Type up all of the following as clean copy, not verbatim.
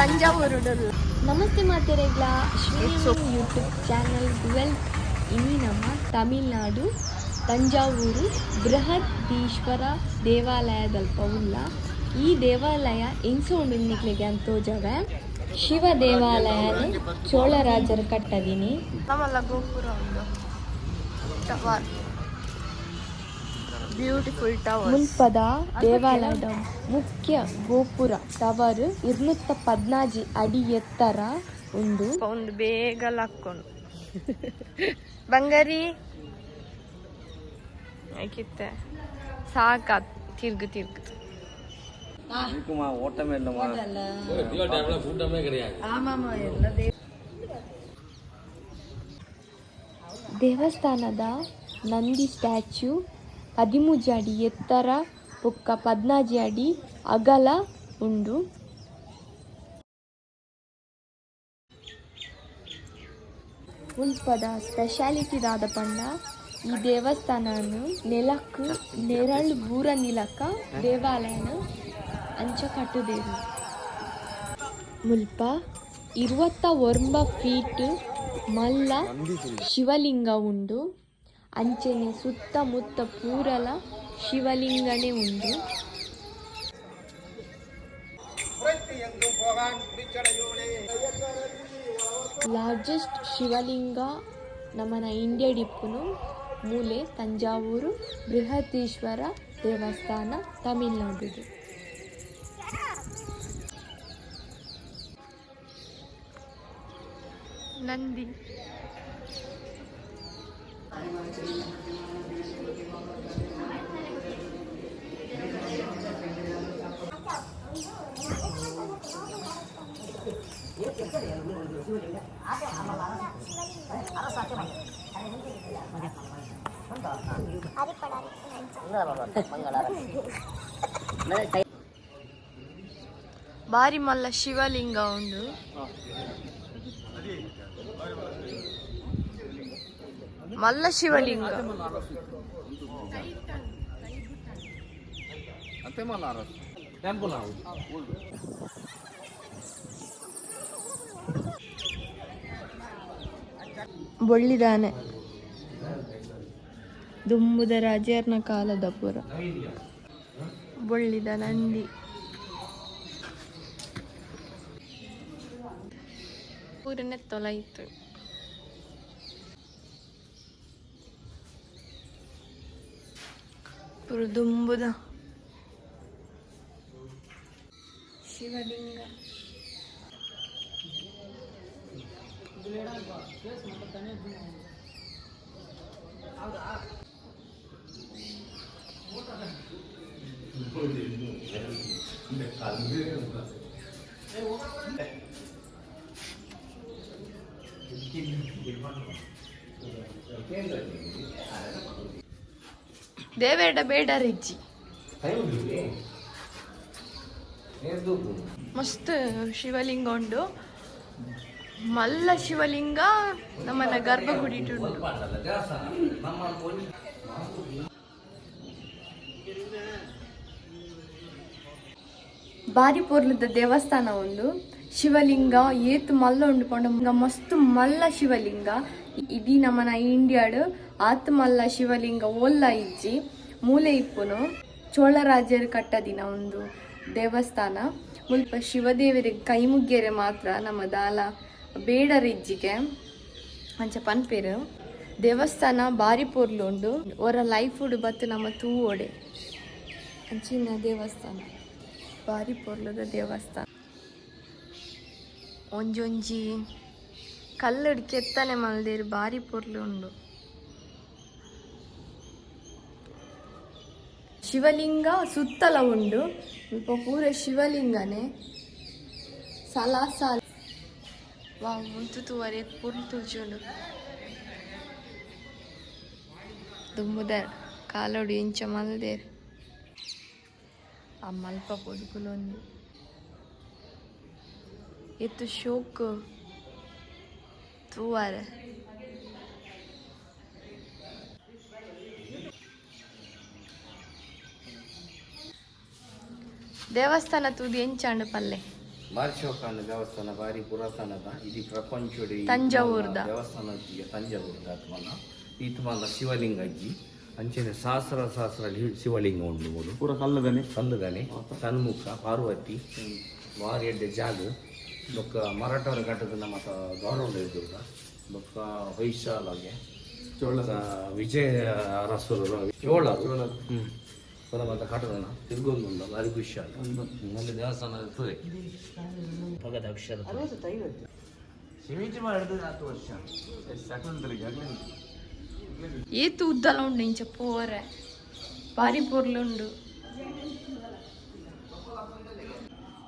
ತಂಜಾವೂರು ನಮಸ್ತೆ ಮಾತೆರೆಗ್ಲ Srinivas YouTube channel wealth ಇನಿ ನಮ್ಮ ತಮಿಳ್ನಾಡು ತಂಜಾವೂರು ಬೃಹದೀಶ್ವರ ದೇವಾಲಯದಲ್ಪ ಉಲ್ಲ ಈ ದೇವಾಲಯ ಎಂಸೋಂಡು ನಿಕ್ಲೆಗೆ ಅಂತೋಜವೆ ಶಿವ ದೇವಾಲಯನ ಚೋಳರಾಜರು ಕಟ್ಟದಿನಿ ನಮ್ಮಲ್ಲ ಗೋಪುರ ಉಂಡು ಟವರ್ ಬ್ಯೂಟಿಫುಲ್ ಟವರ್ ಮುಲ್ಪದ ದೇವಾಲಯದ ಮುಖ್ಯ ಗೋಪುರ ಟವರ್ 214 ಅಡಿ ಎತ್ತರ ಉಂಡು ಒಂದು ಬೇಗ ಲಕ್ಕೊಂಡು ಬಂಗಾರಿ ಆಯ್ಕಿತ್ತೆ ಸಾಕ ತಿರ್ಗು ದೇವಸ್ಥಾನದ ನಂದಿ ಸ್ಟ್ಯಾಚ್ಯೂ 13 ಅಡಿ ಎತ್ತರ ಪೊಕ್ಕ 14 ಅಡಿ ಅಗಲ ಉಂಡು. ಮುಲ್ಪದ ಸ್ಪೆಷಾಲಿಟಿ ದಾದ ಪಂಡ ಈ ದೇವಸ್ಥಾನನು ನೆಲಕ್ಕೆ ನೆರಳು ಬೂರ ನಿಲಕ ದೇವಾಲಯನ ಅಂಚ ಕಟ್ಟುದೇರು. ಮುಲ್ಪ 29 ಫೀಟ್ ಮಲ್ಲ ಶಿವಲಿಂಗ ಉಂಡು. ಅಂಚೆನೆ ಸುತ್ತಮುತ್ತ ಪೂರಲ ಶಿವಲಿಂಗನೇ ಉಂಡು. ಲಾರ್ಜೆಸ್ಟ್ ಶಿವಲಿಂಗ ನಮ್ಮನ ಇಂಡಿಯಾ ಡಿಪ್ಪುನು ಮೂಲೆ ತಂಜಾವೂರು ಬೃಹದೀಶ್ವರ ದೇವಸ್ಥಾನ ತಮಿಳ್ನಾಡುದು. ನಂದಿ ಬಾರಿ ಮಲ್ಲ ಶಿವಲಿಂಗ ಉಂಡು. ಮಲ್ಲ ಶಿವಲಿಂಗ ಬೊಳ್ಳಿದಾನೆ ದುಂಬುದ ರಾಜರ್ನ ಕಾಲದ ಪುರ ಬೊಳ್ಳಿದ ನಂದಿ ಪೂರನೆ ತೊಲಯಿತು. ಪುರ ದುಂಬುದ ಶಿವಲಿಂಗ ದೇವೇಡ ಬೇಡ ರಿಜ್ಜಿ ಮಸ್ತ್ ಶಿವಲಿಂಗ ಉಂಡು. ಮಲ್ಲ ಶಿವಲಿಂಗ ನಮ್ಮನ್ನ ಗರ್ಭಗುಡಿ ಉಂಟು. ಬಾರಿ ಪೋರ್ಲದ ದೇವಸ್ಥಾನ ಒಂದು ಶಿವಲಿಂಗ ಏತು ಮಲ್ಲ ಉಂಡುಕೊಂಡ ಮಸ್ತ್ ಮಲ್ಲ ಶಿವಲಿಂಗ ಇಡೀ ನಮ್ಮನ ಇಂಡಿಯಾಡ್ ಆತ್ ಮಲ್ಲ ಶಿವಲಿಂಗ ಓಲ್ಲ ಇಜ್ಜಿ ಮೂಲೆ ಇಪ್ಪುನು ಚೋಳರಾಜರು ಕಟ್ಟದಿನ ಒಂದು ದೇವಸ್ಥಾನ. ಮುಲ್ಪ ಶಿವದೇವರಿಗೆ ಕೈ ಮುಗ್ಗೆರೆ ಮಾತ್ರ ನಮ್ಮ ದಾಲ ಬೇಡರಿಜ್ಜಿಗೆ ಅಂಚ ಪನ್ಪೇರು. ದೇವಸ್ಥಾನ ಬಾರಿ ಪೊರ್ಲು ಉಂಡು. ಅವರ ಲೈಫ್ ಉಡು ಬತ್ತು ನಮ್ಮ ತೂವೋಡೆ ಅಂಚಿನ ದೇವಸ್ಥಾನ ಬಾರಿ ಪೊರ್ಲುದ ದೇವಸ್ಥಾನ. ಒಂಜೊಂಜಿ ಕಲ್ಲುಡು ಕೆತ್ತನೆ ಮಲ್ದೇರು ಬಾರಿ ಪೊರ್ಲು ಉಂಡು. ಶಿವಲಿಂಗ ಸುತ್ತಲ ಉಂಡು. ಸ್ವಲ್ಪ ಪೂರ ಶಿವಲಿಂಗನೇ ಸಾಲ ಮುಂತು ತೂವರೆ ಪೂರ್ಣ ತುಳ್ಚುಂಡು ದುಂಬುದ ಕಾಲೋಡು ಇಂಚ ಮಲ್ದೇರು ಆ ಮಲ್ಪ పొదుకులోని ಎತ್ತು ಶೋಕ್ ತೂವಾರೆ ದೇವಸ್ಥಾನ ತೂದು ಎಂಚಾಂಡು ಪಲ್ಲೆ ಮಾರಿಶೋಕಾನ ದೇವಸ್ಥಾನ ಬಾರಿ ಪುರಾತನದ ಇದು ಪ್ರಪಂಚಡಿ ತಂಜಾವೂರ್ದ ದೇವಸ್ಥಾನ ತಂಜಾವೂರ್ದ ಆತ್ಮನ ಈತ್ಮಲ್ಲ ಶಿವಲಿಂಗ ಅಜ್ಜಿ ಅಂಚನೆ ಸಹಸ್ರ ಶಿವಲಿಂಗ ಉಂಡು ಮೂರು ಪೂರ ಕಲ್ಲದನೆ ಸನ್ಮುಖ ಪಾರ್ವತಿ ವಾರಿ ಎಡ್ಡೆ ಜಾಗ ಬೊಕ್ಕ ಮರಾಠರ ಘಟ್ಟದ ನಮ್ಮ ಗೌರವ ಇದ್ದ ಬೊಕ್ಕ ಹೊಯ್ಸಾಲಾಗೆ ವಿಜಯ ಅರಸರು ಚೋಳರು ಪರಮಂತ ಕಟ್ಟದನ ತಿರ್ಗೊಂದು ಭಾರಿ ಖುಷಿ ಆಗ ಅಲ್ಲಿ ದೇವಸ್ಥಾನ ಇರ್ತದೆ ಪಗದ ಅಕ್ಷರ ಏತು ಉದ್ದಲ ಉಂಡು ಇಂಚ ಪೋರೆ ಭಾರಿ ಪೊರ್ಲುಂಡು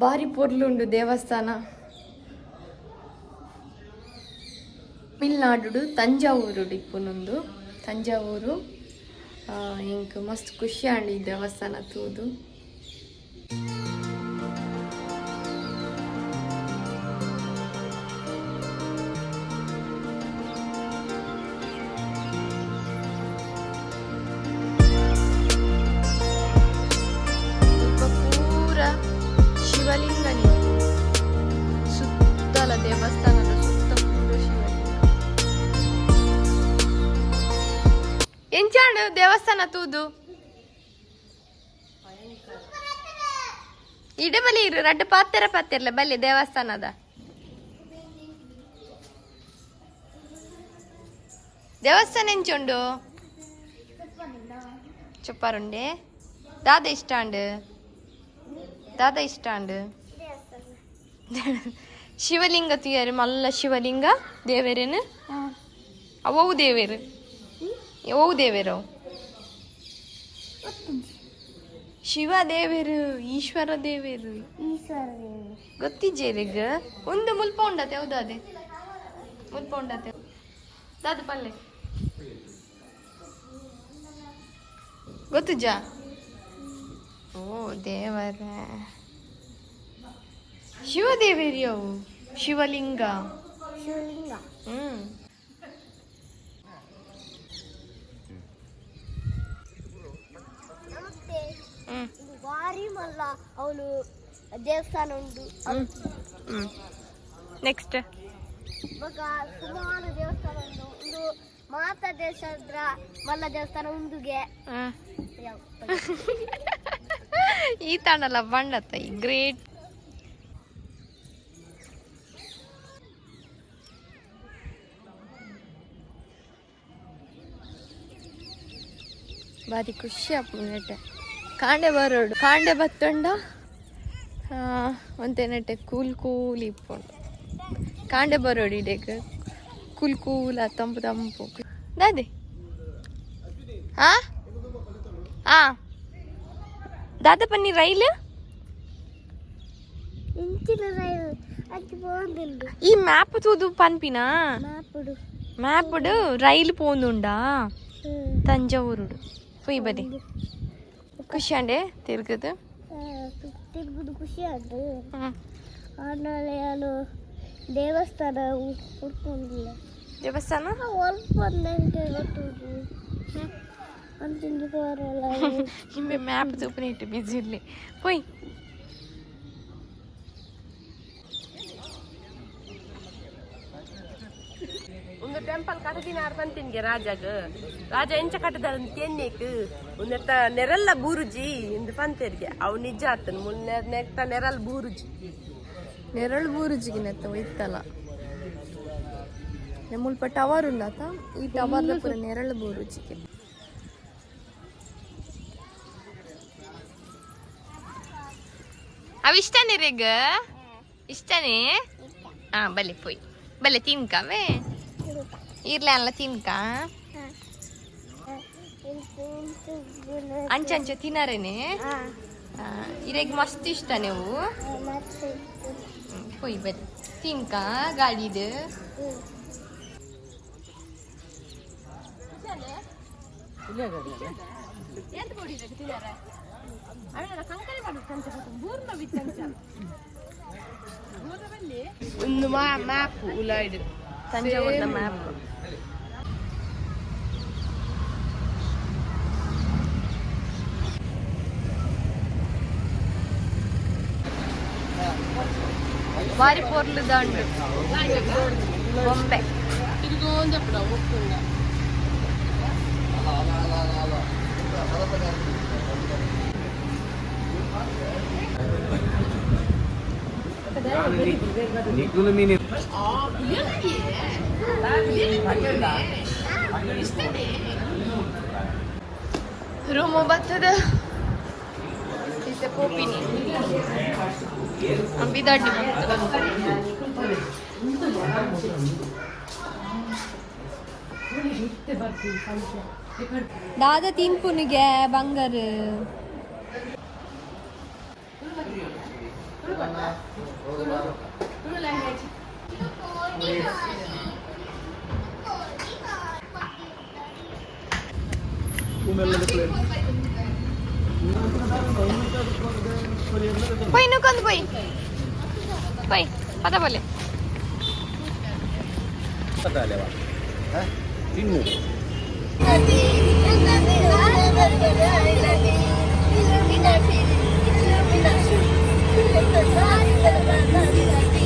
ಭಾರಿ ಪೊರ್ಲುಂಡು ದೇವಸ್ಥಾನ ತಮಿಳ್ನಾಡು ತಂಜಾವೂರು ಇಪ್ಪುನೊಂದು ತಂಜಾವೂರು ಇಂಕ್ ಮಸ್ತ್ ಖುಷಿ ಆಂಡಿ ದೇವಸ್ಥಾನ ತೂದು ಪೂರ ಶಿವಲಿಂಗನಿ ಸುತ್ತಲ ದೇವಸ್ಥಾನದ ಸುತ್ತ ಪೂರ ಶಿವಲಿಂಗ ಎಂಚಾಂಡು ದೇವಸ್ಥಾನ ತೂದು ಇಡೆ ಬಲಿ ಇರು ರಡ್ಡು ಪಾತ್ರೆಲ್ಲ ಬಲ್ಲಿ ದೇವಸ್ಥಾನದ ದೇವಸ್ಥಾನ ಎಂಚುಂಡು ಚುಪ್ಪಾರುಂಡೆ ದಾದ ಇಷ್ಟ ಅಂಡ್ ಶಿವಲಿಂಗ ತುಯಾರು ಮಲ್ಲ ಶಿವಲಿಂಗ ದೇವೇರೇನು ಅವವು ದೇವೇರು ಓವು ದೇವೇರು ಶಿವ ದೇವೇರು ಈಶ್ವರ ದೇವೇರು ಗೊತ್ತಿಜ್ಜೇರಿಗ ಒಂದು ಮುಲ್ಪ ಉಂಡತೆ ಹೌದಾದೆ ಮುಲ್ಪ ಉಂಡತೆ ದಾದ ಪಲ್ಲೆ ಗೊತ್ತುಜ್ಜ ಓ ದೇವರ ಶಿವದೇವೇರಿ ಅವು ಶಿವಲಿಂಗ ಭಾರಿ ಮಲ್ಲ ಅವನು ದೇವಸ್ಥಾನ ಉಂಟು ನೆಕ್ಸ್ಟ್ ಸುಮಾರು ದೇವಸ್ಥಾನ ಉಂಟು ಒಂದು ಮಾತಾ ದೇಶದ್ರ ಮಲ್ಲ ದೇವಸ್ಥಾನ ಉಂದುಗೆ ಈ ತಾಣಲ್ಲ ಬಂಡತ್ತ ಗ್ರೇಟ್ ಬಾರಿ ಖುಷಿ ನೆಟ್ಟೆ ಕಾಂಡೆ ಬತ್ತೊಂಡ ಒಂತೆ ನೆಟ್ಟೆ ಕೂಲ್ ಇಪ್ಪುಂಡು ಕಾಂಡೆ ಬರೋಡು ಇಡೇಕ್ ಕೂಲ ತಂಪು ದಾದೆ ದಾದ ಪನ್ನಿ ರೈಲು ಈ ಮ್ಯಾಪ್ ತೂದು ಪನ್ಪಿನಾ ಮ್ಯಾಪ್ ರೈಲು పోందుండా ತಂಜಾವೂರು పోయి ಬದಿ ಖುಷಿ ಅಂಡೆ ತಿರುಗುದು ಖುಷಿ ಆಯ್ತು ಆಮೇಲೆ ನಾನು ದೇವಸ್ಥಾನ ಹುಡ್ಕೊಂಡಿಲ್ಲ ದೇವಸ್ಥಾನ ನಿಮ್ಮೆ ಮ್ಯಾಪ್ ತೂಪನೆ ಇಟ್ಟು ಬಿಸಿ ಇರಲಿ ಹೋಯ್ ಒಂದು ಟೆಂಪಲ್ ಕಟ್ಟದಿನಾರು ಬಂತಿನ್ಗೆ ರಾಜ ಎಂಚ ಕಟ್ಟದ ತೆನ್ನೇಕ್ ಒಂದೆತ್ತ ನೆರಲ್ಲ ಬೂರುಜಿ ಇಂದು ಪಂತೇರ್ಗೆ ಅವು ನಿಜ ಆತನು ಮುನ್ನೆ ನೆಕ್ತ ನೆರಲ್ ಬೂರುಜಿ ನೆರಳು ಬೂರುಜಿಗೆ ನೆತ್ತ ಒಯ್ತಲ್ಲ ಮುಲ್ಪ ಟವರ್ ಉಂಡಾತ ಈ ಟವರ್ ಪೂರ ನೆರಳು ಬೂರುಜಿಗೆ ಅವು ಇಷ್ಟನೇ ರೇಗ ಇಷ್ಟನೇ ಬಲೆ ಪೋಯ್ ಬಲೆ ತಿನ್ಕವೇ ಇರ್ಲೆ ಅಲ್ಲ ತಿನ್ಕ ಅಂಚೆ ತಿನ್ನರೇನೆ ಇರೇಗ ಮಸ್ತ್ ಇಷ್ಟ ನೀವು ಹೋಯ್ ಬರಿ ತಿನ್ಕ ಗಾಡಿದು ಒಂದು ಮ್ಯಾಪ್ ಉಲಾಯ್ಡು ತಂಜಾವೂರಿನ ಮ್ಯಾಪ್ ಬಾರಿ ಪೊರ್ಲುದ ಉಂಡು ಬೊಂಬೆ. ನಿಗುಲು ಮೀನು ರೂಮು ಬತ್ತದ ಪೋಪಿನಿ ಬಿದಾಡಿ ದಾದ ತಿನ್ಪುನಿಗೆ ಬಂಗಾರ പോയി നോക്കൊന്ന് പോയി പോയി പത പോലെ ತಿನ್ನು Illuminati.